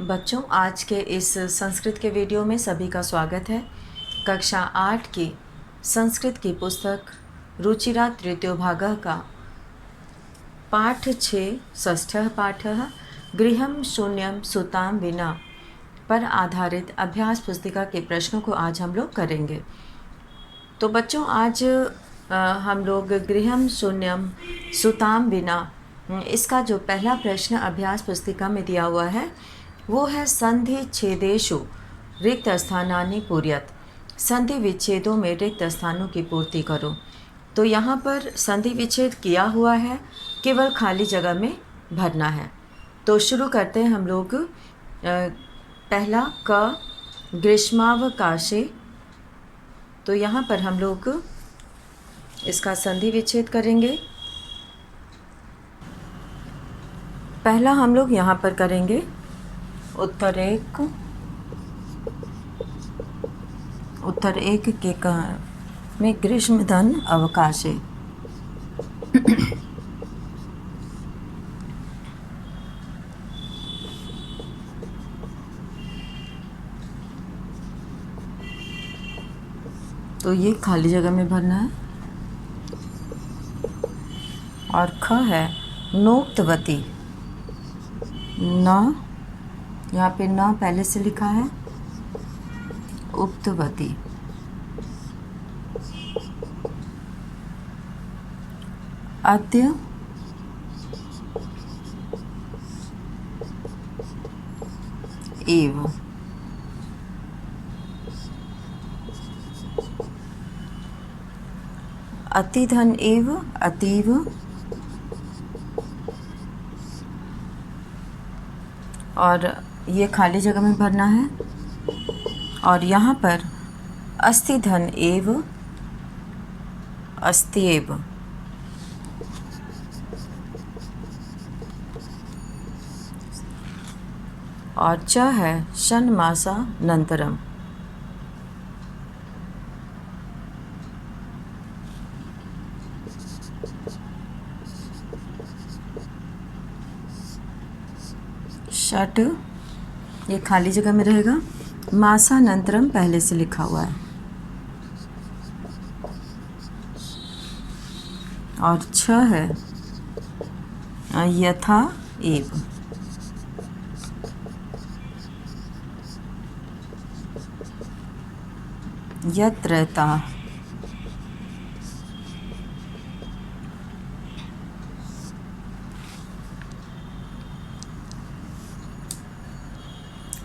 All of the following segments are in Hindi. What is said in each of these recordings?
बच्चों, आज के इस संस्कृत के वीडियो में सभी का स्वागत है। कक्षा 8 की संस्कृत की पुस्तक रुचिरा तृतीयो भागः का पाठ 6 षष्ठः पाठः गृहं शून्यं सुतां विना पर आधारित अभ्यास पुस्तिका के प्रश्नों को आज हम लोग करेंगे। तो बच्चों, आज हम लोग गृहं शून्यं सुतां विना इसका जो पहला प्रश्न अभ्यास पुस्तिका में दिया हुआ है वो है संधि छेदेशु रिक्त स्थानानि पूर्यत। संधि विच्छेदों में रिक्त स्थानों की पूर्ति करो। तो यहाँ पर संधि विच्छेद किया हुआ है, केवल खाली जगह में भरना है। तो शुरू करते हैं हम लोग। पहला क ग्रीष्मावकाशे, तो यहाँ पर हम लोग इसका संधि विच्छेद करेंगे। पहला हम लोग यहाँ पर करेंगे उत्तर एक के में ग्रीष्म धन अवकाशे। तो ये खाली जगह में भरना है। और ख है नोक्तवती। न, यहाँ पे न पहले से लिखा है, उक्तवती। अद्य एव। अतिधन एव अतीव। और ये खाली जगह में भरना है। और यहाँ पर अस्ति धन एव अस्त्येव। और च है षण्मासा नंतरम। षट ये खाली जगह में रहेगा। मासानंतरम पहले से लिखा हुआ है। और छ है यथा एव। यत्रता।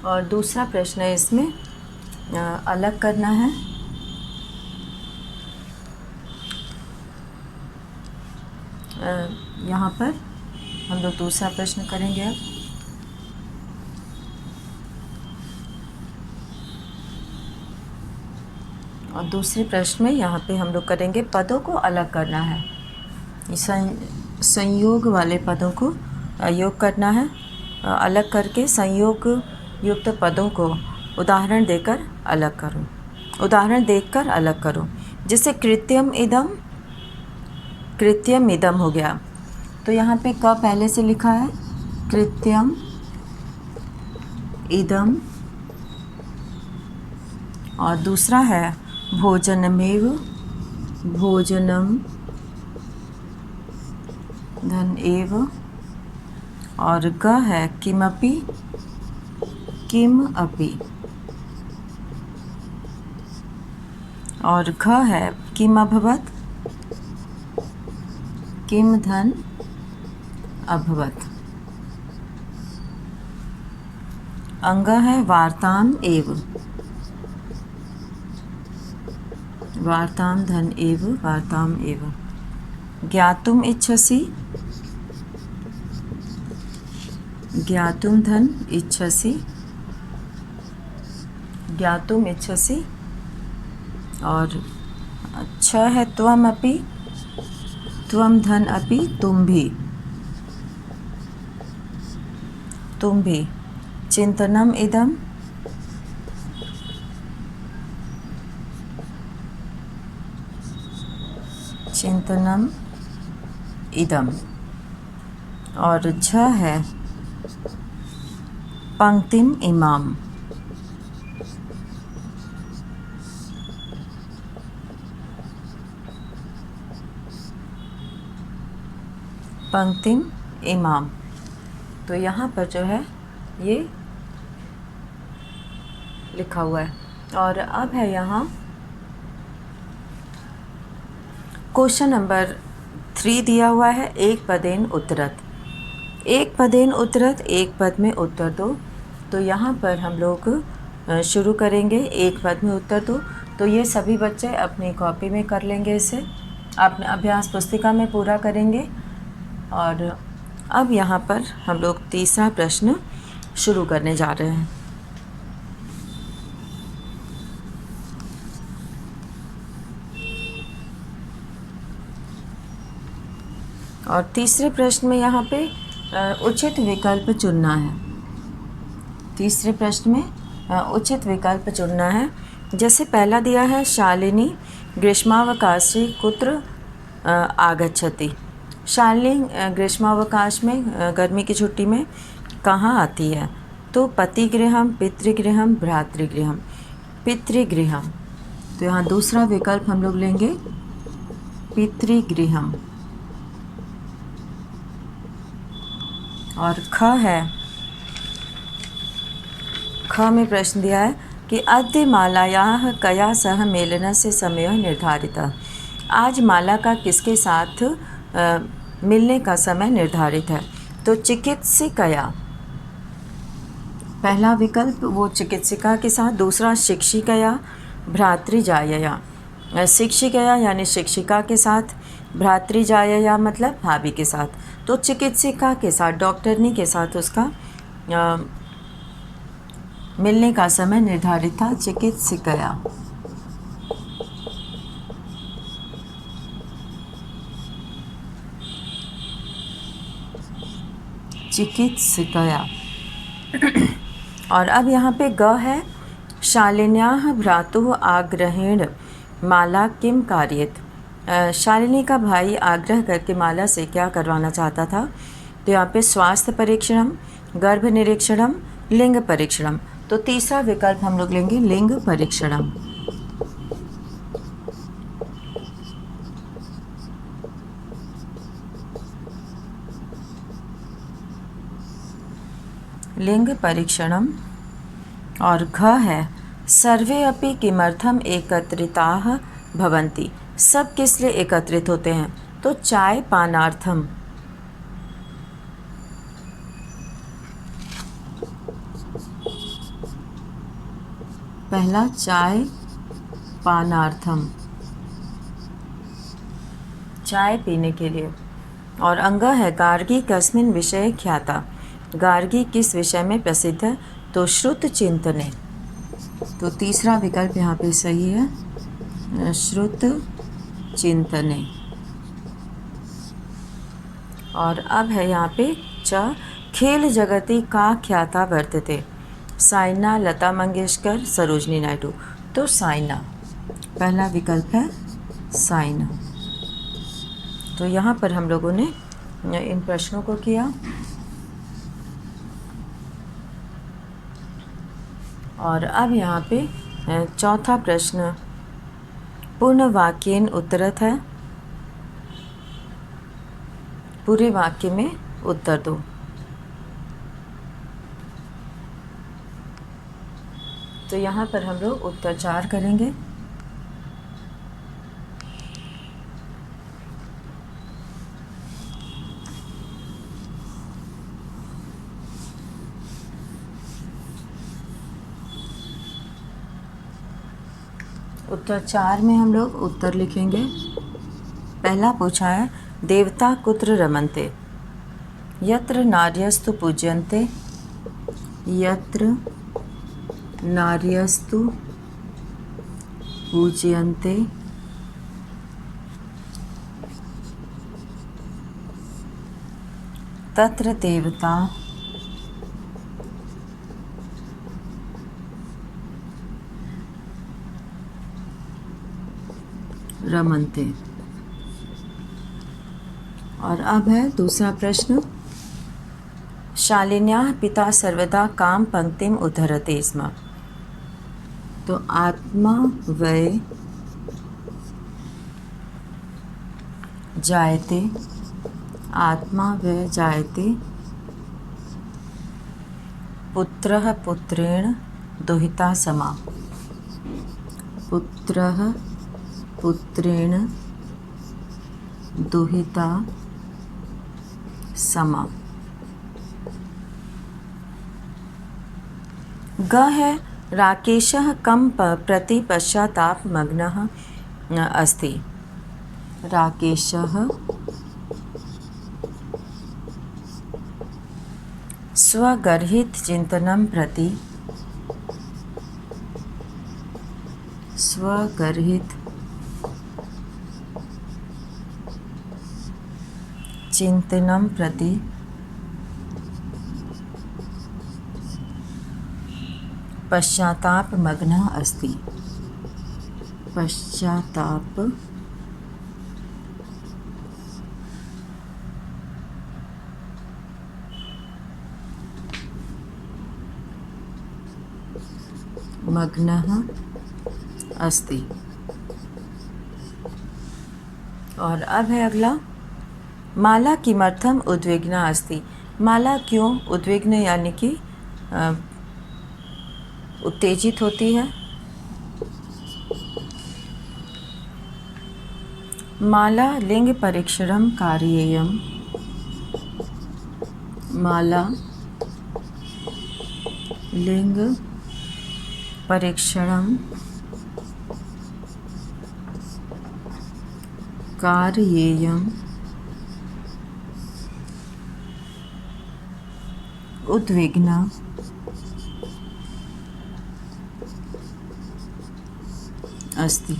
और दूसरा प्रश्न है, इसमें अलग करना है। यहाँ पर हम लोग दूसरा प्रश्न करेंगे अब। और दूसरे प्रश्न में यहाँ पे हम लोग करेंगे पदों को अलग करना है। संयोग वाले पदों को योग करना है। अलग करके संयोग युक्त पदों को उदाहरण देकर अलग करो। उदाहरण देखकर अलग करो। जैसे कृत्यम इदम हो गया। तो यहाँ पे क पहले से लिखा है, कृत्यम इदम। और दूसरा है भोजनमेव, भोजनम धन एव। और ग है किमपि, किम अपि। और घ है किम अभवत, किम धन अभवत। अंग है वार्ताम एव, वार्ताम धन एव, वार्ताम एव। ज्ञातुम इच्छसि, ज्ञातुम धन इच्छसि, ज्ञातुम इच्छसि। और छ है त्वम अपि, त्वम धन अपि, तुम भी, तुम भी। चिंतनम इदम, चिंतनम इदम। और झ है पंक्तिम इमाम। पंक्तिम इमाम। तो यहाँ पर जो है ये लिखा हुआ है। और अब है यहाँ क्वेश्चन नंबर 3 दिया हुआ है, एक पदेन उत्तरत। एक पदेन उत्तरत, एक पद में उत्तर दो। तो यहाँ पर हम लोग शुरू करेंगे, एक पद में उत्तर दो। तो ये सभी बच्चे अपनी कॉपी में कर लेंगे, इसे अपने अभ्यास पुस्तिका में पूरा करेंगे। और अब यहाँ पर हम लोग तीसरा प्रश्न शुरू करने जा रहे हैं। और तीसरे प्रश्न में यहाँ पे उचित विकल्प चुनना है। तीसरे प्रश्न में उचित विकल्प चुनना है। जैसे पहला दिया है, शालिनी ग्रीष्मावकाशे कुत्र आगच्छति। शालिनी ग्रीष्मावकाश में, गर्मी की छुट्टी में कहाँ आती है? तो पतिगृहम, पितृगृहम, भ्रातृगृहम। पितृगृहम। तो यहाँ दूसरा विकल्प हम लोग लेंगे, पितृगृहम। और ख है, ख में प्रश्न दिया है कि अद्य मालायाः कया सह मेलनस्य समयः निर्धारितः। आज माला का किसके साथ मिलने का समय निर्धारित है? तो चिकित्सिकया। पहला विकल्प वो चिकित्सिका के साथ, दूसरा शिक्षिकया, भ्रातृजायया। शिक्षिकया यानी शिक्षिका के साथ, भ्रातृजायया मतलब भाभी के साथ। तो चिकित्सिका के साथ, डॉक्टरनी के साथ उसका मिलने का समय निर्धारित था, चिकित्सिकया। चिकित्सिकया। और अब यहाँ पे ग है, शालिन्याः भ्रातुः आग्रहेण माला किम कार्येत। शालिनी का भाई आग्रह करके माला से क्या करवाना चाहता था? तो यहाँ पे स्वास्थ्य परीक्षणम, गर्भ निरीक्षणम, लिंग परीक्षणम। तो तीसरा विकल्प हम लोग लेंगे, लिंग परीक्षणम। लिंग परीक्षणम। और घ है, सर्वे अपि किमर्थम एकत्रिताः भवन्ति। सब किस लिए एकत्रित होते हैं? तो चाय पानार्थम। पहला चाय पानार्थम, चाय पीने के लिए। और अंग है, गार्गी कस्मिन् विषये ख्याता। गार्गी किस विषय में प्रसिद्ध है? तो श्रुत चिंतने। तो तीसरा विकल्प यहाँ पे सही है, श्रुत चिंतने। और अब है यहाँ पे च, खेल जगति का ख्याता वर्तते। साइना, लता मंगेशकर, सरोजनी नायडू। तो साइना, पहला विकल्प है साइना। तो यहाँ पर हम लोगों ने इन प्रश्नों को किया। और अब यहाँ पे चौथा प्रश्न पूर्ण वाक्येन उत्तरत है। पूरे वाक्य में उत्तर दो। तो यहाँ पर हम लोग उत्तर 4 करेंगे। उत्तर 4 में हम लोग उत्तर लिखेंगे। पहला पूछा है, देवता कुत्र रमन्ते। यत्र नार्यस्तु पूज्यन्ते, यत्र नार्यस्तु पूज्यन्ते, तत्र देवता रमन्ते। और अब है दूसरा प्रश्न, शालिन्याः पिता सर्वदा काम पंक्तिम उद्धरते स्म। तो आत्मा वै जायते, आत्मा वै जायते, पुत्रः पुत्रेण दुहिता समा, पुत्रः पुत्रेण दुहिता समा। ग है राकेशः कं प्रति पश्चातापमग्नः अस्ति। राकेशः स्वगर्हित चिंतनं प्रति, स्वगर्हित चिंतनं प्रति पश्चातापमग्नः अस्ति। पश्चाताप मग्नः अस्ति। और अब है अगला, माला किमर्थम उद्विग्ना अस्ति। माला क्यों उद्विग्न यानी कि उत्तेजित होती है। माला लिंग परीक्षणम कार्येयम, माला लिंग परीक्षणम कार्येयम उद्विग्ना अस्ति।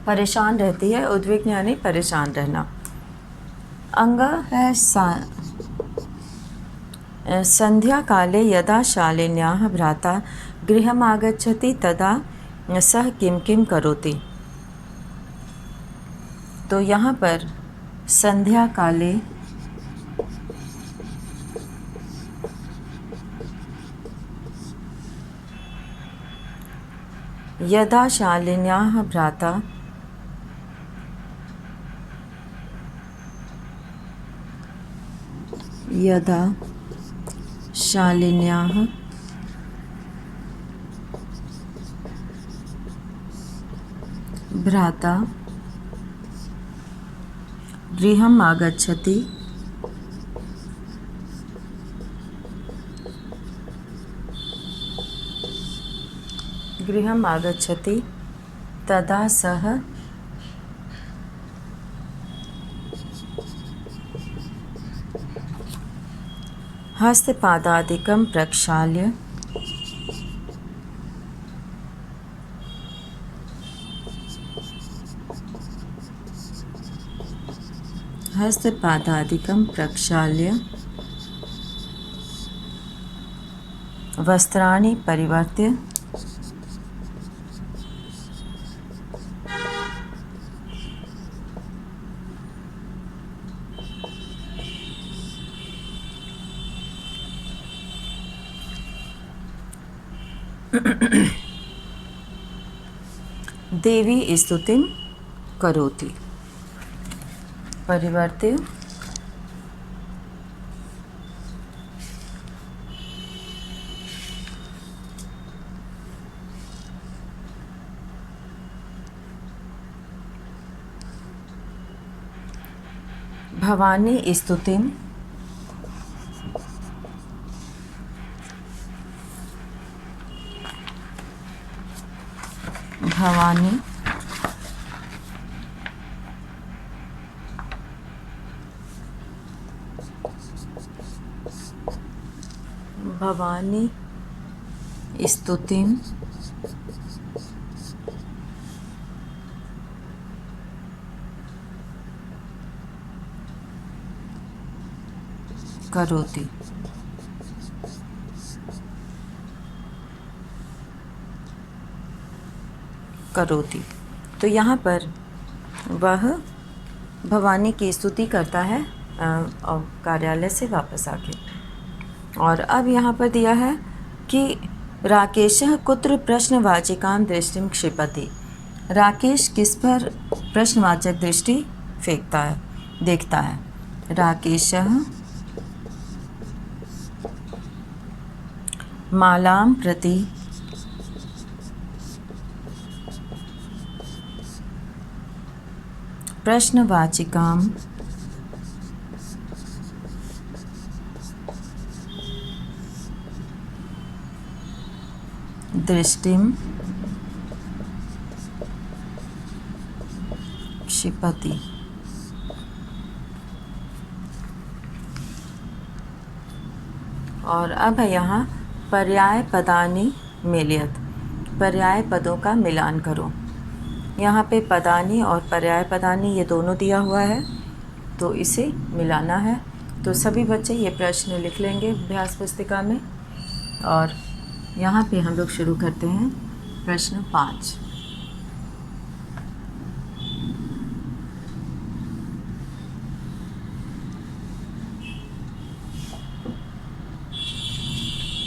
परेशान रहती है, उद्विग्न यानी परेशान रहना। अंग है संध्या काले यदा शालिन्याः भ्राता गृहम् आगच्छति तदा सः किं किं करोति। तो यहाँ पर संध्या काले यदा शालिन्याः भ्राता यदा शालिन्याः भ्राता गृहम् आगच्छति गृहम् आगच्छति तदा सः हस्तपादादिकं प्रक्षाल्य हस्तपादादिकं प्रक्षाल्य वस्त्राणि परिवर्त्य देवी स्तुतिं करोति। परिवर्त्य भवानी स्तुतिं भवानी भवानी स्तुतिं करोति। करोति तो यहाँ पर वह भवानी की स्तुति करता है और कार्यालय से वापस आके। और अब यहाँ पर दिया है कि राकेशः कुत्र प्रश्नवाचिकां दृष्टिं क्षिपति। राकेश किस पर प्रश्नवाचक दृष्टि फेंकता है, देखता है। राकेशः मालां प्रति प्रश्नवाचिकां दृष्टिं क्षिपति। और अब है यहाँ पर्याय पदानि मेलयत, पर्याय पदों का मिलान करो। यहाँ पे पदानि और पर्याय पदानि ये दोनों दिया हुआ है, तो इसे मिलाना है। तो सभी बच्चे ये प्रश्न लिख लेंगे अभ्यास पुस्तिका में। और यहाँ पे हम लोग शुरू करते हैं प्रश्न 5।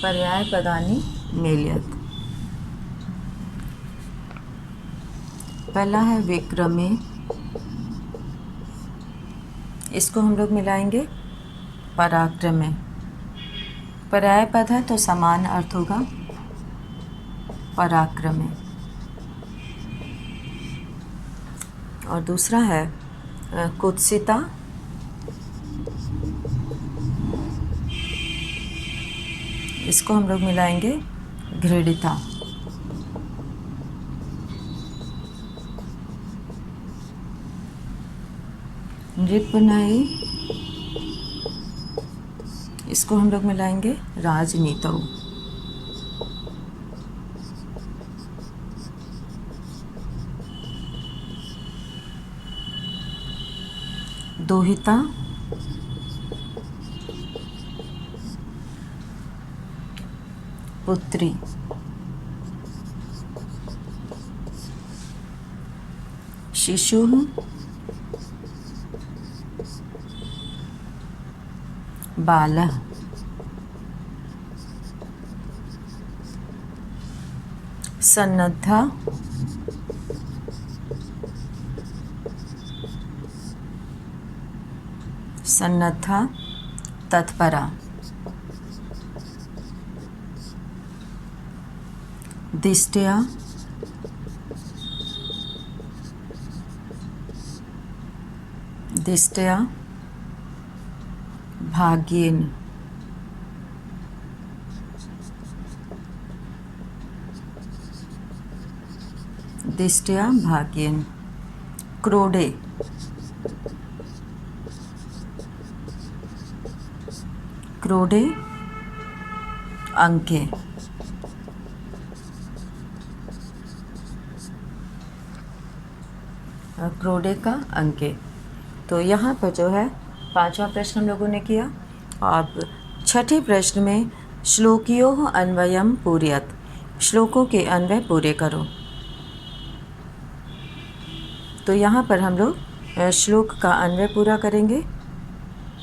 पर्याय पदानि मेलयत। पहला है विक्रमे, इसको हम लोग मिलाएंगे पराक्रमे। पर्याय पद है तो समान अर्थ होगा पराक्रमे। और दूसरा है कुत्सिता, इसको हम लोग मिलाएंगे घृणिता। नृपनयी, इसको हम लोग मिलाएंगे राजनीतौ। दोहिता, पुत्री। शिशुः, बालः। सन्नद्धा, सन्नद्धा तत्परा। दिष्ट्या, दिष्ट्या भाग्येन। दिष्ट्या भाग्येन। क्रोडे, क्रोडे अंके। क्रोडे का अंके। तो यहाँ पर जो है 5वां प्रश्न हम लोगों ने किया। अब छठे प्रश्न में श्लोकियों अन्वयम पूरयत, श्लोकों के अन्वय पूरे करो। तो यहाँ पर हम लोग श्लोक का अन्वय पूरा करेंगे।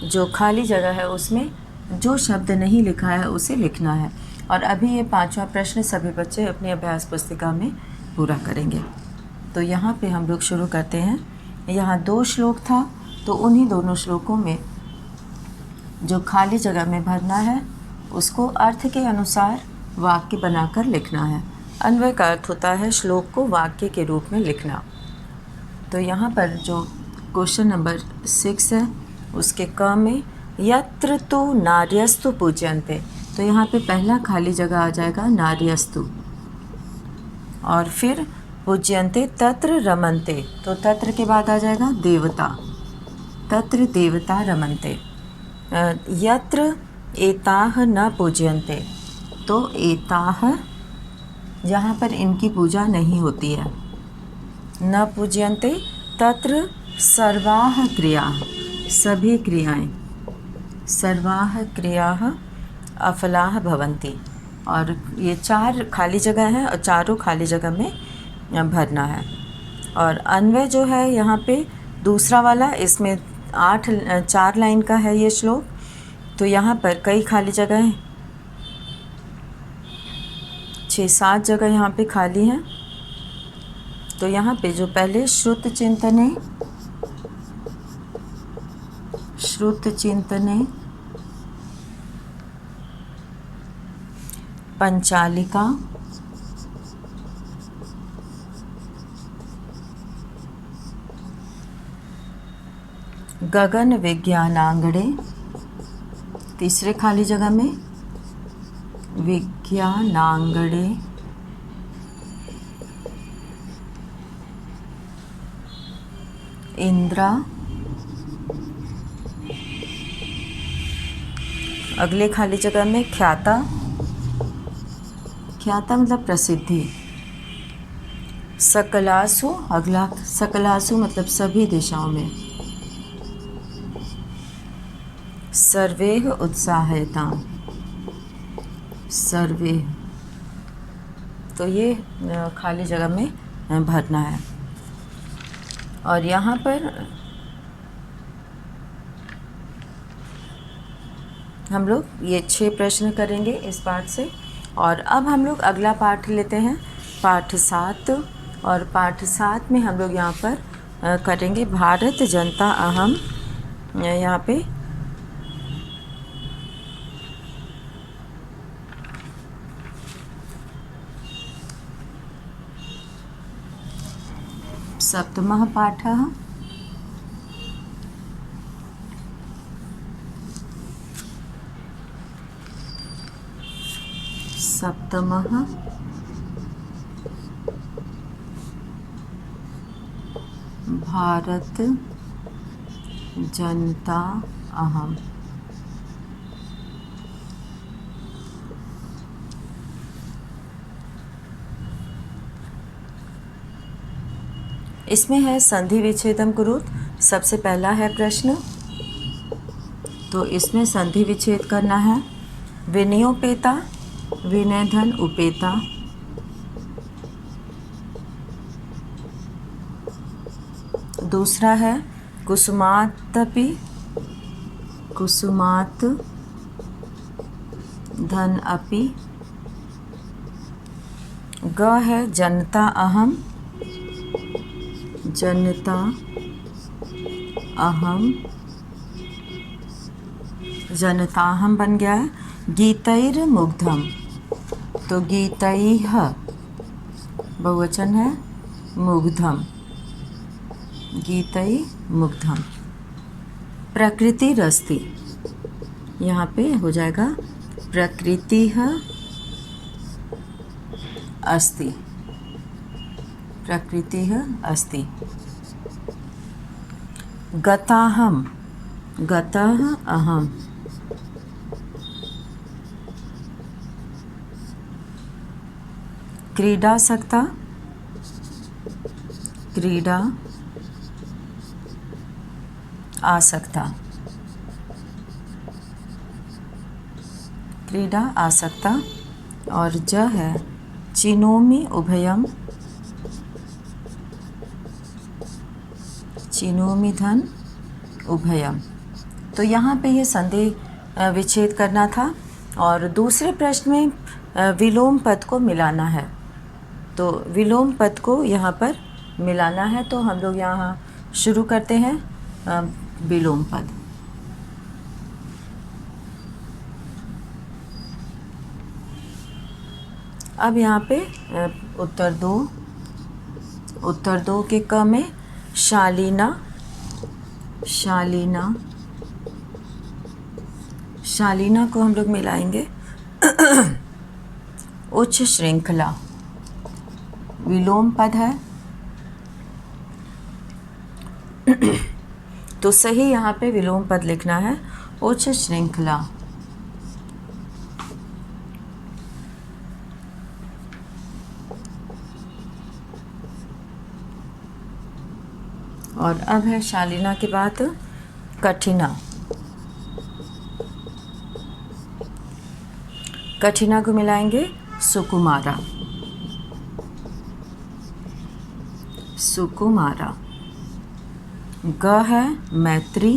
जो खाली जगह है उसमें जो शब्द नहीं लिखा है उसे लिखना है। और अभी ये 5वां प्रश्न सभी बच्चे अपनी अभ्यास पुस्तिका में पूरा करेंगे। तो यहाँ पे हम लोग शुरू करते हैं। यहाँ 2 श्लोक था, तो उन्हीं दोनों श्लोकों में जो खाली जगह में भरना है उसको अर्थ के अनुसार वाक्य बनाकर लिखना है। अन्वय का अर्थ होता है श्लोक को वाक्य के रूप में लिखना। तो यहाँ पर जो क्वेश्चन नंबर 6 है उसके क में यत्र तु नार्यस्तु पूज्यन्ते, तो यहाँ पे पहला खाली जगह आ जाएगा नार्यस्तु। और फिर पूज्यन्ते तत्र रमन्ते, तो तत्र के बाद आ जाएगा देवता, तत्र देवता रमन्ते। यत्र एताः न पूज्यन्ते, तो एताः जहाँ पर इनकी पूजा नहीं होती है। न पूज्यन्ते तत्र सर्वाः क्रियाः, सभी क्रियाएं, सर्वाः क्रियाः अफलाः भवन्ति। और ये 4 खाली जगह है और चारों खाली जगह में भरना है। और अन्वय जो है यहाँ पे दूसरा वाला, इसमें 4 लाइन का है ये श्लोक, तो यहाँ पर कई खाली जगह हैं, 6-7 जगह यहाँ पे खाली हैं। तो यहाँ पे जो पहले श्रुत चिंतने पंचालिका गगन विज्ञानांगणे, तीसरे खाली जगह में विज्ञानांगणे इंद्रा, अगले खाली जगह में ख्याता मतलब प्रसिद्धि, सकलासु, अगला सकलासु मतलब सभी दिशाओं में, सर्वेह उत्साहयताम, सर्वे, तो ये खाली जगह में भरना है। और यहाँ पर हम लोग ये 6 प्रश्न करेंगे इस पाठ से। और अब हम लोग अगला पाठ लेते हैं, पाठ 7। और पाठ 7 में हम लोग यहाँ पर करेंगे भारत जनता अहम। यहाँ पे सप्तमः पाठः, सप्तमः भारत जनता अहम। इसमें है संधि विच्छेदम कुरुत। सबसे पहला है प्रश्न, तो इसमें संधि विच्छेद करना है। विनयोपेता विनय धन उपेता, दूसरा है कुसुमातपि कुसुमात धन अपि, ग है जनता अहम जनता अहम, जनता अहम बन गया है। गीतैर मुग्धम, तो गीतैः बहुवचन है, मुग्धम, गीतै मुग्धम। प्रकृतिरस्ति, यहाँ पे हो जाएगा प्रकृतिः अस्ति, प्रकृतिः अस्ति। गताहम, गतः अहम, क्रीडासक्ता, क्रीडा आसक्ता, क्रीडा आसक्ता। और ज है चिनोमि उभयम, चिनोमि धन उभयम। तो यहाँ पे ये संधि विच्छेद करना था। और दूसरे प्रश्न में विलोम पद को मिलाना है, तो विलोम पद को यहाँ पर मिलाना है। तो हम लोग यहाँ शुरू करते हैं विलोम पद। अब यहाँ पे उत्तर दो के क में शालीना, शालीना, शालीना को हम लोग मिलाएंगे उच्च श्रृंखला, विलोम पद है। तो सही यहाँ पे विलोम पद लिखना है उच्च श्रृंखला। और अब है शालीना के बाद कठिना, कठिना को मिलाएंगे सुकुमारा, सुकुमारा। ग है मैत्री,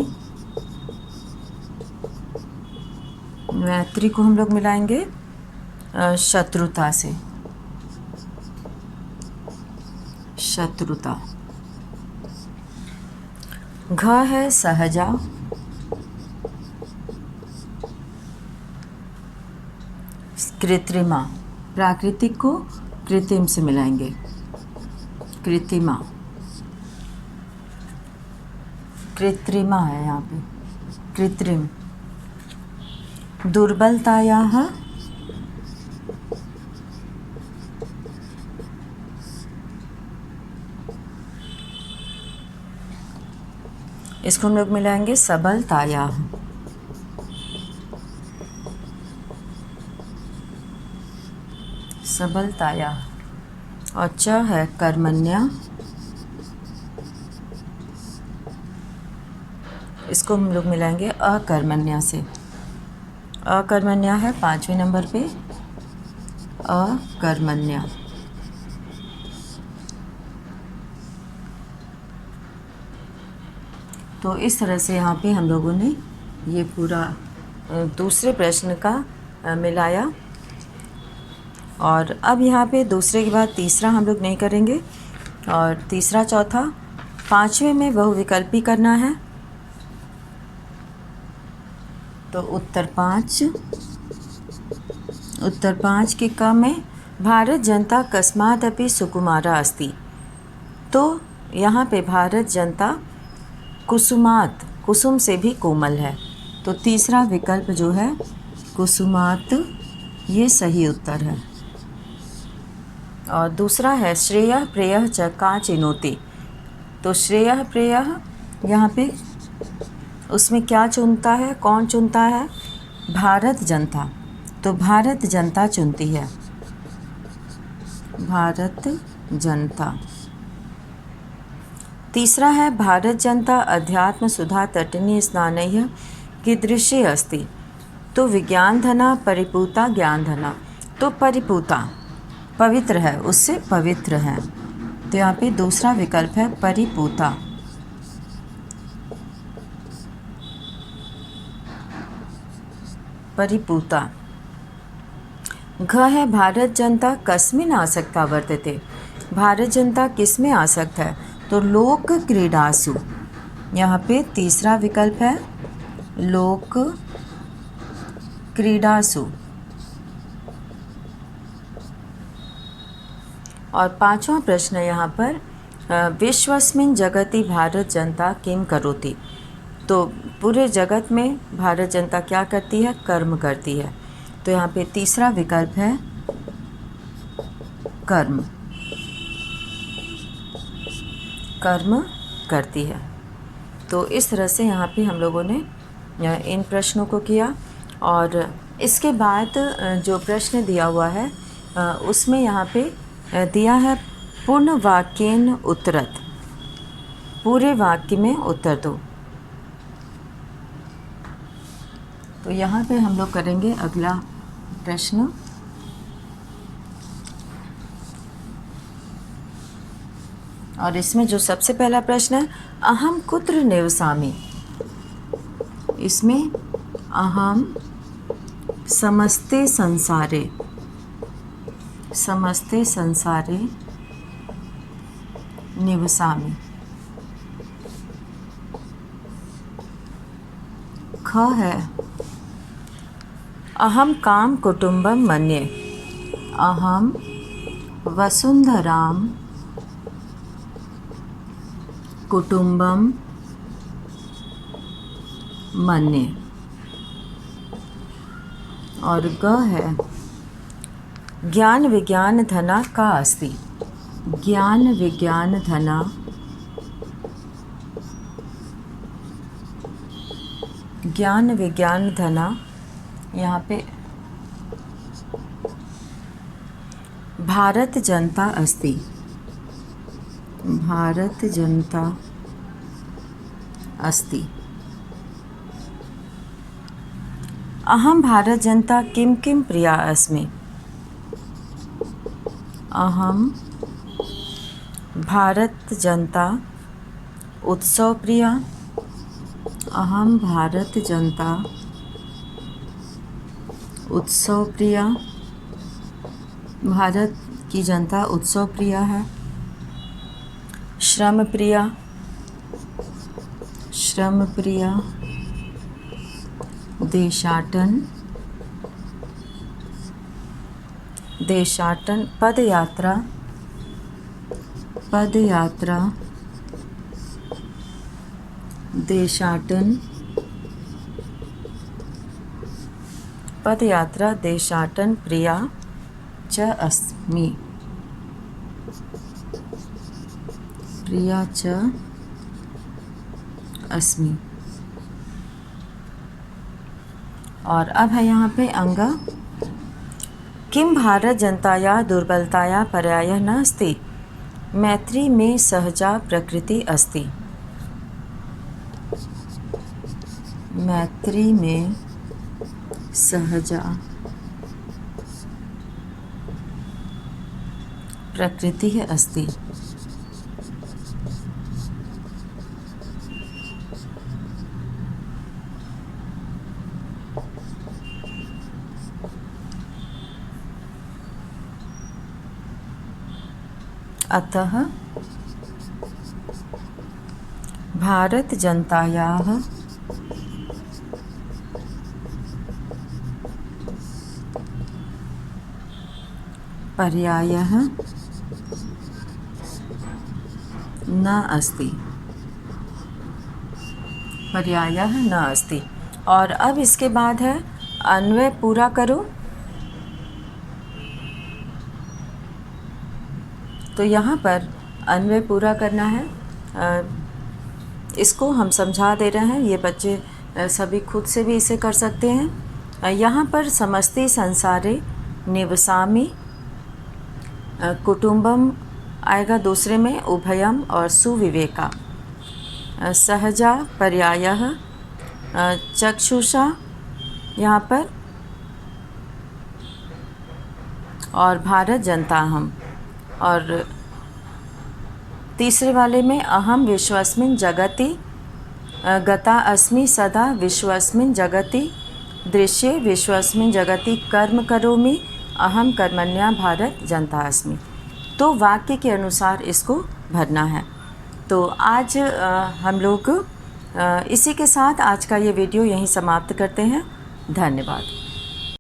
मैत्री को हम लोग मिलाएंगे शत्रुता से, शत्रुता। घ है सहजा, कृत्रिमा, प्राकृतिक को कृत्रिम से मिलाएंगे, कृत्रिमा, कृत्रिमा है यहाँ पे, कृत्रिम। दुर्बलतायाः, इसको हम लोग मिलाएंगे सबलतायाः, सबलतायाः। और च है कर्मण्या, इसको हम लोग मिलाएंगे अकर्मण्या से, अकर्मण्या है 5वें नंबर पे, अकर्मण्या। तो इस तरह से यहाँ पे हम लोगों ने ये पूरा दूसरे प्रश्न का मिलाया। और अब यहाँ पे दूसरे के बाद तीसरा हम लोग नहीं करेंगे, और तीसरा चौथा 5वें में बहुविकल्पी करना है। तो उत्तर 5 के क में भारत जनता कस्मादपि सुकुमारा अस्ति। तो यहाँ पे भारत जनता कुसुमात, कुसुम से भी कोमल है। तो तीसरा विकल्प जो है कुसुमात, ये सही उत्तर है। और दूसरा है श्रेयः प्रेयः च का चिनोति। तो श्रेयः प्रेयः यहाँ पे उसमें क्या चुनता है, कौन चुनता है? भारत जनता। तो भारत जनता चुनती है, भारत जनता। तीसरा है भारत जनता अध्यात्म सुधा तटनीय स्नानैः कीदृशी अस्ति। तो विज्ञान धना परिपूता ज्ञान धना। तो परिपूता पवित्र है, उससे पवित्र है। तो यहाँ पे दूसरा विकल्प है परिपूता। परिपूता। घ है भारत जनता कस्मिन् आसक्ता वर्तते। भारत जनता किस में आसक्त है? तो लोक क्रीडासु। यहाँ पे तीसरा विकल्प है लोक क्रीडासु। और 5वां प्रश्न है यहाँ पर विश्वस्मिन् जगति भारत जनता किम करोति। तो पूरे जगत में भारत जनता क्या करती है? कर्म करती है। तो यहाँ पे तीसरा विकल्प है कर्म, कर्म करती है। तो इस तरह से यहाँ पे हम लोगों ने इन प्रश्नों को किया। और इसके बाद जो प्रश्न दिया हुआ है उसमें यहाँ पे दिया है पूर्ण वाक्येन उत्तरत। पूरे वाक्य में उत्तर दो। तो यहाँ पे हम लोग करेंगे अगला प्रश्न। और इसमें जो सबसे पहला प्रश्न है अहम कुत्र निवसामि। इसमें अहम समस्ते संसारे, समस्ते संसारे निवसामि। ख है अहम काम कुटुंबम मन्ये। अहम वसुंधराम कुटुंबम मन्ये। और ग है ज्ञान विज्ञान धना का अस्ति। ज्ञान विज्ञान धना, ज्ञान विज्ञान धना यहाँ पे भारत जनता अस्ति। भारत जनता अस्ति। अहम भारत जनता किम किम प्रिया अस्मि। अहम भारत जनता उत्सव प्रिया, अहम भारत जनता उत्सव प्रिया, भारत की जनता उत्सव प्रिया है। श्रम प्रिया, श्रम प्रिया, देशाटन, देशाटन, पदयात्रा, पदयात्रा, देशाटन, पदयात्रा, देशाटन प्रिया च अस्मि, प्रिया च अस्मि। और अब है यहाँ पे अंग, किम भारत जनताया दुर्बलताया पर्यायः नास्ति, मैत्री में सहजा प्रकृति अस्ति, मैत्री में सहजा प्रकृति अस्ति। अतः भारत जनतायाः पर्यायः न अस्ति, पर्यायः न अस्ति। और अब इसके बाद है अन्वय पूरा करो। तो यहाँ पर अन्वय पूरा करना है, इसको हम समझा दे रहे हैं, ये बच्चे सभी खुद से भी इसे कर सकते हैं। यहाँ पर समस्ति संसारे निवसामि, कुटुंबम आएगा दूसरे में, उभयम और सुविवेका, सहजा पर्यायः, चक्षुषा यहाँ पर, और भारत जनता हम, और तीसरे वाले में अहम विश्वस्मिन् जगति गता अस्मि सदा विश्वस्मिन् जगति दृश्ये विश्वस्मिन् जगति कर्म करोमि अहम कर्मण्या भारत जनता अस्मि। तो वाक्य के अनुसार इसको भरना है। तो आज हम लोग इसी के साथ आज का ये वीडियो यहीं समाप्त करते हैं। धन्यवाद।